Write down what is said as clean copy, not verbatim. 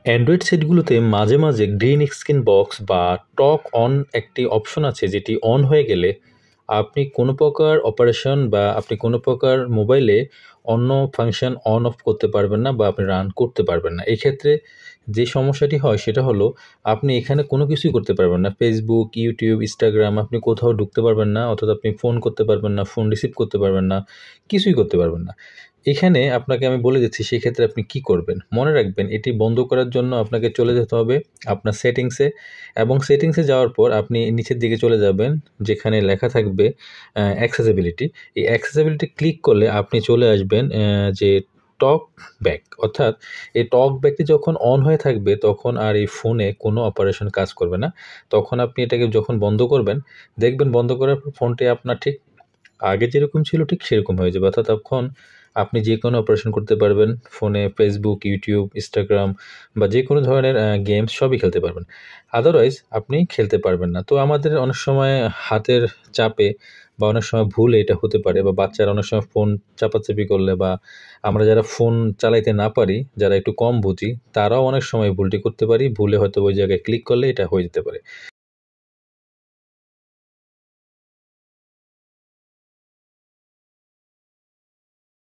Android সেটগুলোতে মাঝে, মাঝে green screen box বা টক অন একটি অপশন আছে যেটি অন হয়ে গেলে আপনি কোনো প্রকার অপারেশন বা আপনি কোনো প্রকার মোবাইলে অন্য ফাংশন অন অফ করতে পারবেন না বা আপনি রান করতে পারবেন না। এক্ষেত্রে যে সমস্যাটি হয় সেটা হলো আপনি এখানে কোনো কিছুই করতে পারবেন না। Facebook, YouTube, Instagram আপনি কোথাও ঢুকতে পারবেন না অর্থাৎ আপনি ফোন করতে পারবেন না, ফোন রিসিভ করতে পারবেন না, কিছুই করতে পারবেন না। এখানে আপনাকে আমি বলে দিচ্ছি সেক্ষেত্রে আপনি কি করবেন। মনে রাখবেন এটি বন্ধ করার জন্য আপনাকে চলে যেতে হবে আপনার সেটিংসে এবং সেটিংসে যাওয়ার পর আপনি নিচের দিকে চলে যাবেন যেখানে লেখা থাকবে অ্যাক্সেসিবিলিটি। এই অ্যাক্সেসিবিলিটি ক্লিক করলে আপনি চলে আসবেন যে টক ব্যাক অর্থাৎ এই টক ব্যাকটি যখন অন হয়ে থাকবে তখন আর এই ফোনে কোনো অপারেশন কাজ করবে না। তখন আপনি এটাকে যখন বন্ধ করবেন দেখবেন বন্ধ করার পর ফোনটি আপনার ঠিক আগে যেরকম ছিল ঠিক সেরকম হয়ে যাবে। অর্থাৎ তখন আপনি যে কোনো অপারেশন করতে পারবেন। ফোনে Facebook, YouTube, Instagram বা যেকোনো ধরনের গেমস সবই খেলতে পারবেন। আদারওয়াইজ আপনি খেলতে পারবেন না। তো আমাদের অনেক সময় হাতের চাপে বা অনেক সময় ভুলে এটা হতে পারে বা বাচ্চারা অনেক সময় ফোন চাপাচাপি করলে বা আমরা যারা ফোন চালাইতে না পারি, যারা একটু কম বুঝি, তারাও অনেক সময় ভুলটি করতে পারি। ভুলে হয়তো ওই জায়গায় ক্লিক করলে এটা হয়ে যেতে পারে।